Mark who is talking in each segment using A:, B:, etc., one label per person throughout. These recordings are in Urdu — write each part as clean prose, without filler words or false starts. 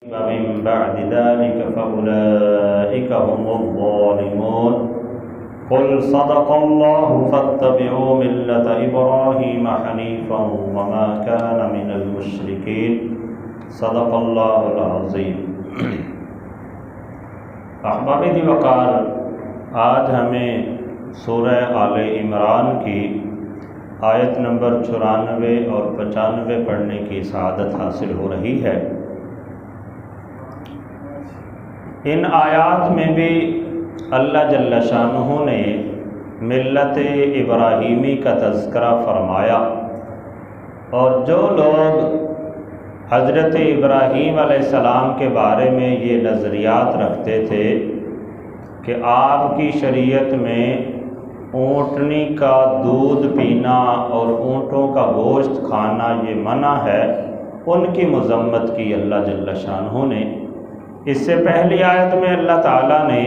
A: ومن بعد ذلك فأولئك هم الظالمون قل صدق الله فاتبعوا ملة إبراهيم حنيفا وما كان من المشركين صدق الله العظيم۔ احباب دی وقار، آج ہمیں سورہ آل عمران کی آیت نمبر 94 اور 95 پڑھنے کی سعادت حاصل ہو رہی ہے۔ ان آیات میں بھی اللہ جل شانہ نے ملت ابراہیمی کا تذکرہ فرمایا، اور جو لوگ حضرت ابراہیم علیہ السلام کے بارے میں یہ نظریات رکھتے تھے کہ آپ کی شریعت میں اونٹنی کا دودھ پینا اور اونٹوں کا گوشت کھانا یہ منع ہے، ان کی مذمت کی اللہ جل شانہ نے۔ اس سے پہلی آیت میں اللہ تعالیٰ نے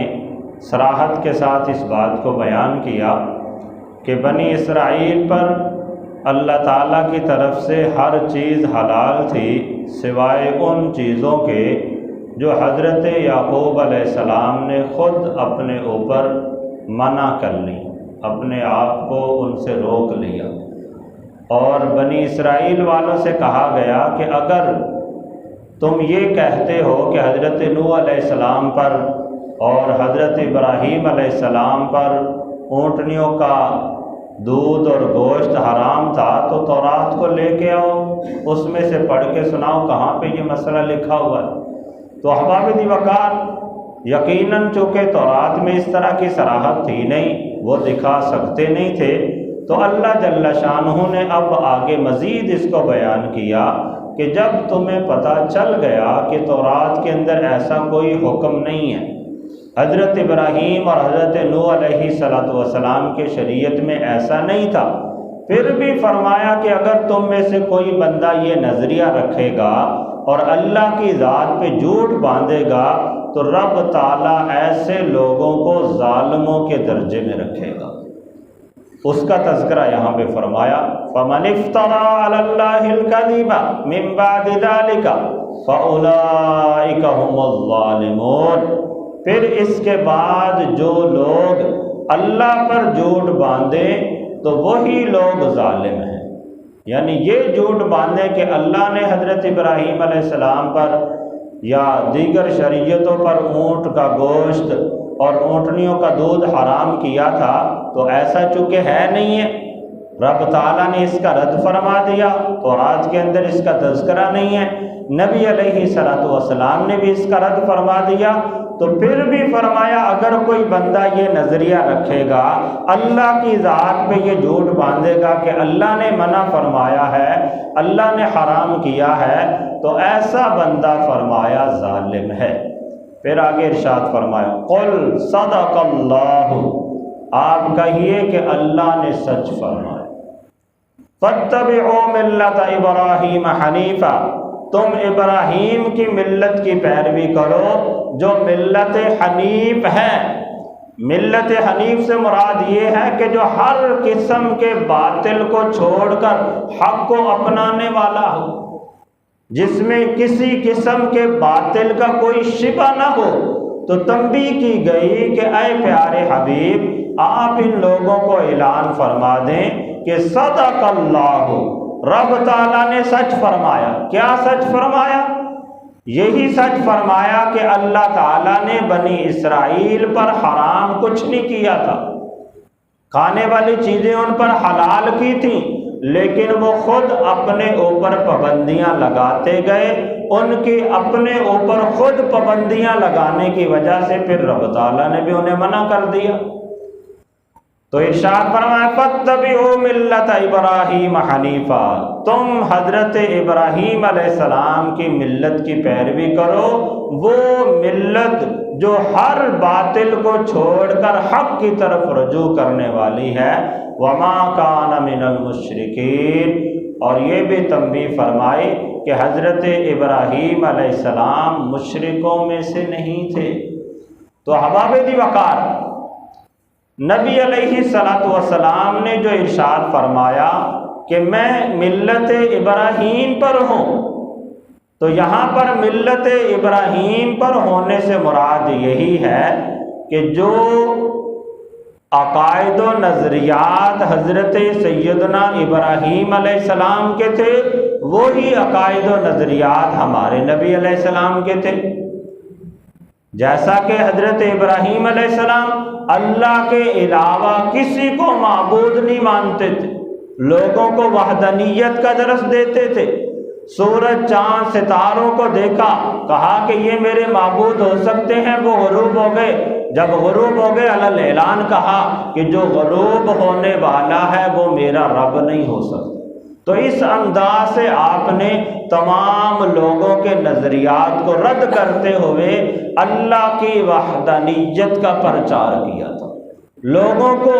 A: صراحت کے ساتھ اس بات کو بیان کیا کہ بنی اسرائیل پر اللہ تعالیٰ کی طرف سے ہر چیز حلال تھی سوائے ان چیزوں کے جو حضرت یعقوب علیہ السلام نے خود اپنے اوپر منع کر لی، اپنے آپ کو ان سے روک لیا۔ اور بنی اسرائیل والوں سے کہا گیا کہ اگر تم یہ کہتے ہو کہ حضرت نوح علیہ السلام پر اور حضرت ابراہیم علیہ السلام پر اونٹنیوں کا دودھ اور گوشت حرام تھا تو تورات کو لے کے آؤ، اس میں سے پڑھ کے سناؤ کہاں پہ یہ مسئلہ لکھا ہوا ہے۔ تو احباب دی وقار، یقیناً چونکہ تورات میں اس طرح کی صراحت تھی نہیں، وہ دکھا سکتے نہیں تھے، تو اللہ جل شانہ نے اب آگے مزید اس کو بیان کیا کہ جب تمہیں پتہ چل گیا کہ تورات کے اندر ایسا کوئی حکم نہیں ہے، حضرت ابراہیم اور حضرت نوح علیہ السلام کے شریعت میں ایسا نہیں تھا، پھر بھی فرمایا کہ اگر تم میں سے کوئی بندہ یہ نظریہ رکھے گا اور اللہ کی ذات پہ جھوٹ باندھے گا تو رب تعالیٰ ایسے لوگوں کو ظالموں کے درجے میں رکھے گا۔ اس کا تذکرہ یہاں پہ فرمایا فَمَنِ افْتَرَىٰ عَلَى اللَّهِ الْكَذِبَ مِن بَعْدِ ذَلِكَ فَأُولَٰئِكَ هُمُ الظَّالِمُونَ۔ پھر اس کے بعد جو لوگ اللہ پر جھوٹ باندھیں تو وہی لوگ ظالم ہیں، یعنی یہ جھوٹ باندھیں کہ اللہ نے حضرت ابراہیم علیہ السلام پر یا دیگر شریعتوں پر اونٹ کا گوشت اور اونٹنیوں کا دودھ حرام کیا تھا، تو ایسا چونکہ ہے نہیں ہے، رب تعالیٰ نے اس کا رد فرما دیا، تورات کے اندر اس کا تذکرہ نہیں ہے، نبی علیہ السلام نے بھی اس کا رد فرما دیا، تو پھر بھی فرمایا اگر کوئی بندہ یہ نظریہ رکھے گا، اللہ کی ذات پہ یہ جھوٹ باندھے گا کہ اللہ نے منع فرمایا ہے، اللہ نے حرام کیا ہے، تو ایسا بندہ فرمایا ظالم ہے۔ پھر آگے ارشاد فرمایا قل صدق اللہ، آپ کہیے کہ اللہ نے سچ فرمایا۔ فاتبعوا ملت ابراہیم حنیفا، تم ابراہیم کی ملت کی پیروی کرو جو ملت حنیف ہے۔ ملت حنیف سے مراد یہ ہے کہ جو ہر قسم کے باطل کو چھوڑ کر حق کو اپنانے والا ہو، جس میں کسی قسم کے باطل کا کوئی شبہ نہ ہو۔ تو تنبیہ کی گئی کہ اے پیارے حبیب، آپ ان لوگوں کو اعلان فرما دیں کہ صدق اللہ، رب تعالیٰ نے سچ فرمایا۔ کیا سچ فرمایا؟ یہی سچ فرمایا کہ اللہ تعالیٰ نے بنی اسرائیل پر حرام کچھ نہیں کیا تھا، کھانے والی چیزیں ان پر حلال کی تھیں، لیکن وہ خود اپنے اوپر پابندیاں لگاتے گئے، ان کی اپنے اوپر خود پابندیاں لگانے کی وجہ سے پھر رب تعالیٰ نے بھی انہیں منع کر دیا۔ تو ارشاد فرمایا فَاتَّبِعُوا مِلَّةَ إِبْرَاهِيمَ حَنِيفًا، تم حضرت ابراہیم علیہ السلام کی ملت کی پیروی کرو، وہ ملت جو ہر باطل کو چھوڑ کر حق کی طرف رجوع کرنے والی ہے۔ وَمَا كَانَ مِنَ الْمُشْرِكِينَ، اور یہ بھی تنبیہ فرمائی کہ حضرت ابراہیم علیہ السلام مشرکوں میں سے نہیں تھے۔ تو احباب دی وقار، نبی علیہ السلام نے جو ارشاد فرمایا کہ میں ملت ابراہیم پر ہوں، تو یہاں پر ملت ابراہیم پر ہونے سے مراد یہی ہے کہ جو عقائد و نظریات حضرت سیدنا ابراہیم علیہ السلام کے تھے، وہی عقائد و نظریات ہمارے نبی علیہ السلام کے تھے۔ جیسا کہ حضرت ابراہیم علیہ السلام اللہ کے علاوہ کسی کو معبود نہیں مانتے تھے، لوگوں کو وحدانیت کا درس دیتے تھے۔ سورج چاند ستاروں کو دیکھا، کہا کہ یہ میرے معبود ہو سکتے ہیں، وہ غروب ہو گئے۔ جب غروب ہو گئے علی الاعلان کہا کہ جو غروب ہونے والا ہے وہ میرا رب نہیں ہو سکتا۔ تو اس انداز سے آپ نے تمام لوگوں کے نظریات کو رد کرتے ہوئے اللہ کی وحدانیت کا پرچار کیا تھا، لوگوں کو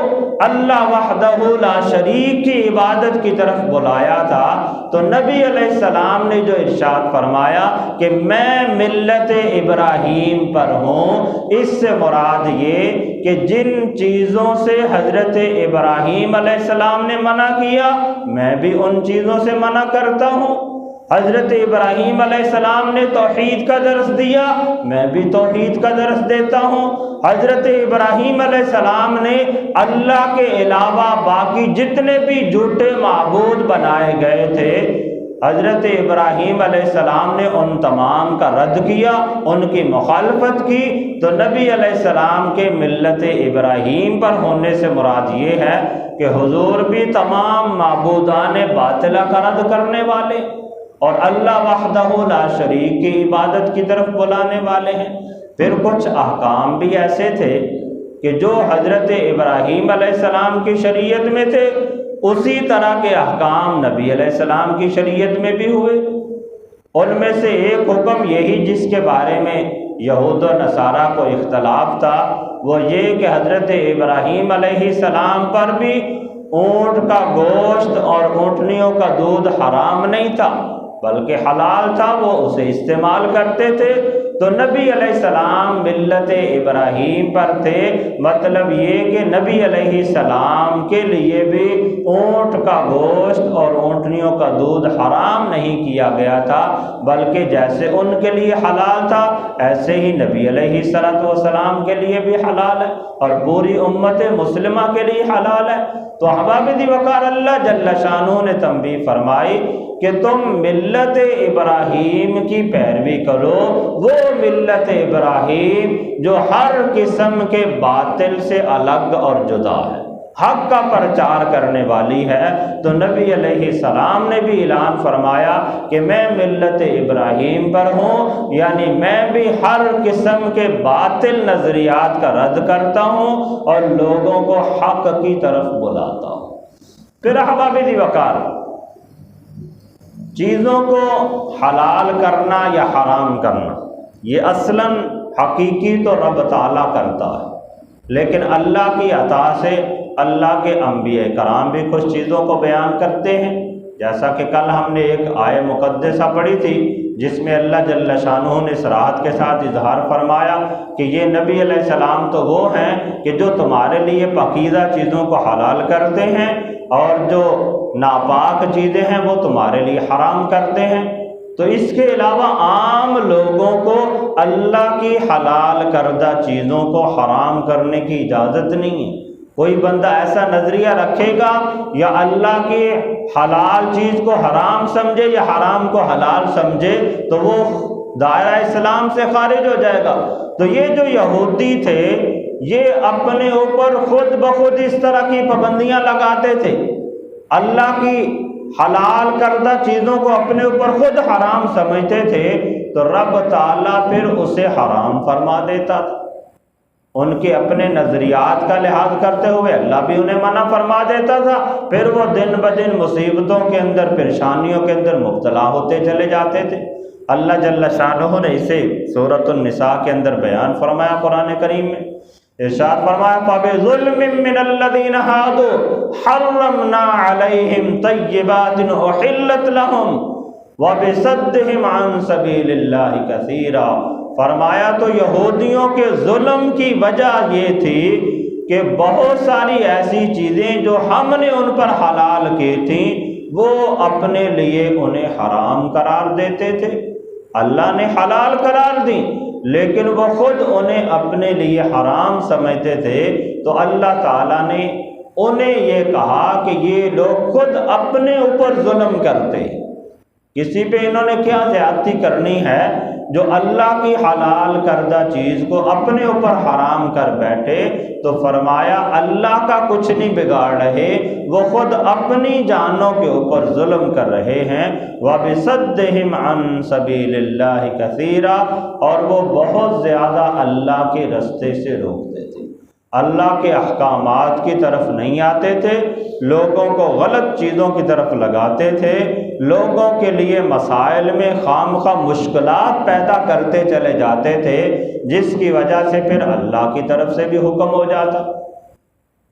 A: اللہ وحدہ لا شریک کی عبادت کی طرف بلایا تھا۔ تو نبی علیہ السلام نے جو ارشاد فرمایا کہ میں ملت ابراہیم پر ہوں، اس سے مراد یہ کہ جن چیزوں سے حضرت ابراہیم علیہ السلام نے منع کیا میں بھی ان چیزوں سے منع کرتا ہوں۔ حضرت ابراہیم علیہ السلام نے توحید کا درس دیا، میں بھی توحید کا درس دیتا ہوں۔ حضرت ابراہیم علیہ السلام نے اللہ کے علاوہ باقی جتنے بھی جھوٹے معبود بنائے گئے تھے، حضرت ابراہیم علیہ السلام نے ان تمام کا رد کیا، ان کی مخالفت کی۔ تو نبی علیہ السلام کے ملت ابراہیم پر ہونے سے مراد یہ ہے کہ حضور بھی تمام معبودان باطلہ کا رد کرنے والے اور اللہ وحدہ لا شریک کی عبادت کی طرف بلانے والے ہیں۔ پھر کچھ احکام بھی ایسے تھے کہ جو حضرت ابراہیم علیہ السلام کی شریعت میں تھے، اسی طرح کے احکام نبی علیہ السلام کی شریعت میں بھی ہوئے۔ ان میں سے ایک حکم یہی جس کے بارے میں یہود و نصارہ کو اختلاف تھا، وہ یہ کہ حضرت ابراہیم علیہ السلام پر بھی اونٹ کا گوشت اور اونٹنیوں کا دودھ حرام نہیں تھا بلکہ حلال تھا، وہ اسے استعمال کرتے تھے۔ تو نبی علیہ السلام ملت ابراہیم پر تھے، مطلب یہ کہ نبی علیہ السلام کے لیے بھی اونٹ کا گوشت اور اونٹنیوں کا دودھ حرام نہیں کیا گیا تھا، بلکہ جیسے ان کے لیے حلال تھا ایسے ہی نبی علیہ السلام کے لیے بھی حلال ہے اور پوری امت مسلمہ کے لیے حلال ہے۔ تو احباب دی وقار اللہ جل شانہ نے تنبیہ فرمائی کہ تم ملت ابراہیم کی پیروی کرو، وہ ملت ابراہیم جو ہر قسم کے باطل سے الگ اور جدا ہے، حق کا پرچار کرنے والی ہے۔ تو نبی علیہ السلام نے بھی اعلان فرمایا کہ میں ملت ابراہیم پر ہوں، یعنی میں بھی ہر قسم کے باطل نظریات کا رد کرتا ہوں اور لوگوں کو حق کی طرف بلاتا ہوں۔ پھر احباب دی وقار، چیزوں کو حلال کرنا یا حرام کرنا یہ اصلاً حقیقی تو رب تعالیٰ کرتا ہے، لیکن اللہ کی عطا سے اللہ کے انبیاء کرام بھی کچھ چیزوں کو بیان کرتے ہیں، جیسا کہ کل ہم نے ایک آیہ مقدسہ پڑھی تھی جس میں اللہ جل شانہ نے صراحت کے ساتھ اظہار فرمایا کہ یہ نبی علیہ السلام تو وہ ہیں کہ جو تمہارے لیے پاکیزہ چیزوں کو حلال کرتے ہیں اور جو ناپاک چیزیں ہیں وہ تمہارے لیے حرام کرتے ہیں۔ تو اس کے علاوہ عام لوگوں کو اللہ کی حلال کردہ چیزوں کو حرام کرنے کی اجازت نہیں ہے۔ کوئی بندہ ایسا نظریہ رکھے گا یا اللہ کی حلال چیز کو حرام سمجھے یا حرام کو حلال سمجھے تو وہ دائرہ اسلام سے خارج ہو جائے گا۔ تو یہ جو یہودی تھے یہ اپنے اوپر خود بخود اس طرح کی پابندیاں لگاتے تھے، اللہ کی حلال کردہ چیزوں کو اپنے اوپر خود حرام سمجھتے تھے، تو رب تعالیٰ پھر اسے حرام فرما دیتا تھا۔ ان کے اپنے نظریات کا لحاظ کرتے ہوئے اللہ بھی انہیں منع فرما دیتا تھا، پھر وہ دن بدن مصیبتوں کے اندر پریشانیوں کے اندر مبتلا ہوتے چلے جاتے تھے۔ اللہ جل شانہ نے اسے سورۃ النساء کے اندر بیان فرمایا قرآن کریم میں، ارشاد فرمایا فَبِظُلْمٍ مِّنَ الَّذِينَ هَادُوا حَرَّمْنَا عَلَيْهِمْ طَيِّبَاتٍ أُحِلَّتْ لَهُمْ وَبِصَدِّهِمْ عَن سَبِيلِ اللَّهِ كَثِيرًا۔ فرمایا تو یہودیوں کے ظلم کی وجہ یہ تھی کہ بہت ساری ایسی چیزیں جو ہم نے ان پر حلال کی تھیں وہ اپنے لیے انہیں حرام قرار دیتے تھے، اللہ نے حلال قرار دی، لیکن وہ خود انہیں اپنے لیے حرام سمجھتے تھے، تو اللہ تعالیٰ نے انہیں یہ کہا کہ یہ لوگ خود اپنے اوپر ظلم کرتے، کسی پہ انہوں نے کیا زیادتی کرنی ہے جو اللہ کی حلال کردہ چیز کو اپنے اوپر حرام کر بیٹھے۔ تو فرمایا اللہ کا کچھ نہیں بگاڑ رہے، وہ خود اپنی جانوں کے اوپر ظلم کر رہے ہیں۔ وَبِصَدِّهِمْ عَن سَبِيلِ اللَّهِ كَثِيرًا، اور وہ بہت زیادہ اللہ کے رستے سے روکتے تھے، اللہ کے احکامات کی طرف نہیں آتے تھے، لوگوں کو غلط چیزوں کی طرف لگاتے تھے، لوگوں کے لیے مسائل میں خامخواہ مشکلات پیدا کرتے چلے جاتے تھے، جس کی وجہ سے پھر اللہ کی طرف سے بھی حکم ہو جاتا،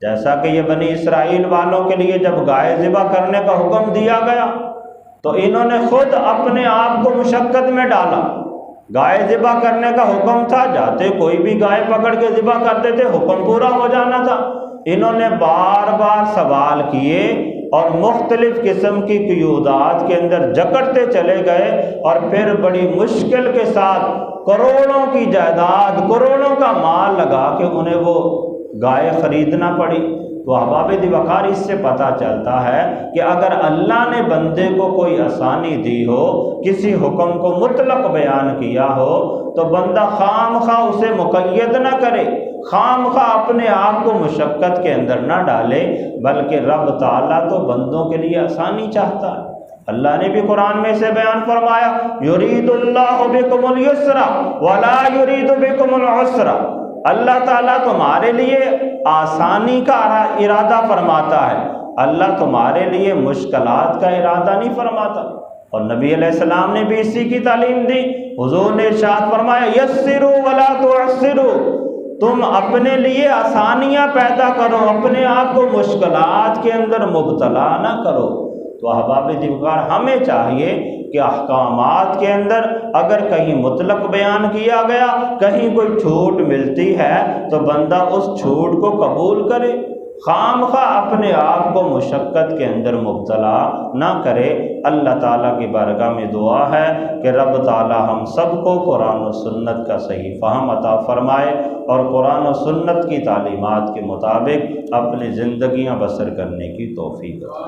A: جیسا کہ یہ بنی اسرائیل والوں کے لیے جب گائے ذبح کرنے کا حکم دیا گیا تو انہوں نے خود اپنے آپ کو مشقت میں ڈالا۔ گائے ذبح کرنے کا حکم تھا، جاتے کوئی بھی گائے پکڑ کے ذبح کرتے تھے، حکم پورا ہو جانا تھا، انہوں نے بار بار سوال کیے اور مختلف قسم کی قیودات کے اندر جکڑتے چلے گئے، اور پھر بڑی مشکل کے ساتھ کروڑوں کی جائیداد، کروڑوں کا مال لگا کے انہیں وہ گائے خریدنا پڑی۔ تو احباب وقار، اس سے پتہ چلتا ہے کہ اگر اللہ نے بندے کو کوئی آسانی دی ہو، کسی حکم کو مطلق بیان کیا ہو، تو بندہ خام خواہ اسے مقید نہ کرے، خام خواہ اپنے آپ کو مشقت کے اندر نہ ڈالے، بلکہ رب تعالیٰ تو بندوں کے لیے آسانی چاہتا ہے۔ اللہ نے بھی قرآن میں اسے بیان فرمایا، یرید اللہ بکم الیسر ولا یرید بکم العسر، اللہ تعالیٰ تمہارے لیے آسانی کا ارادہ فرماتا ہے، اللہ تمہارے لیے مشکلات کا ارادہ نہیں فرماتا۔ اور نبی علیہ السلام نے بھی اسی کی تعلیم دی، حضور نے ارشاد فرمایا یسروا ولا تعسروا، تم اپنے لیے آسانیاں پیدا کرو، اپنے آپ کو مشکلات کے اندر مبتلا نہ کرو۔ تو احباب دیوگار، ہمیں چاہیے کہ احکامات کے اندر اگر کہیں مطلق بیان کیا گیا، کہیں کوئی چھوٹ ملتی ہے، تو بندہ اس چھوٹ کو قبول کرے، خام خواہ اپنے آپ کو مشقت کے اندر مبتلا نہ کرے۔ اللہ تعالیٰ کی بارگاہ میں دعا ہے کہ رب تعالیٰ ہم سب کو قرآن و سنت کا صحیح فہم عطا فرمائے، اور قرآن و سنت کی تعلیمات کے مطابق اپنی زندگیاں بسر کرنے کی توفیق عطا۔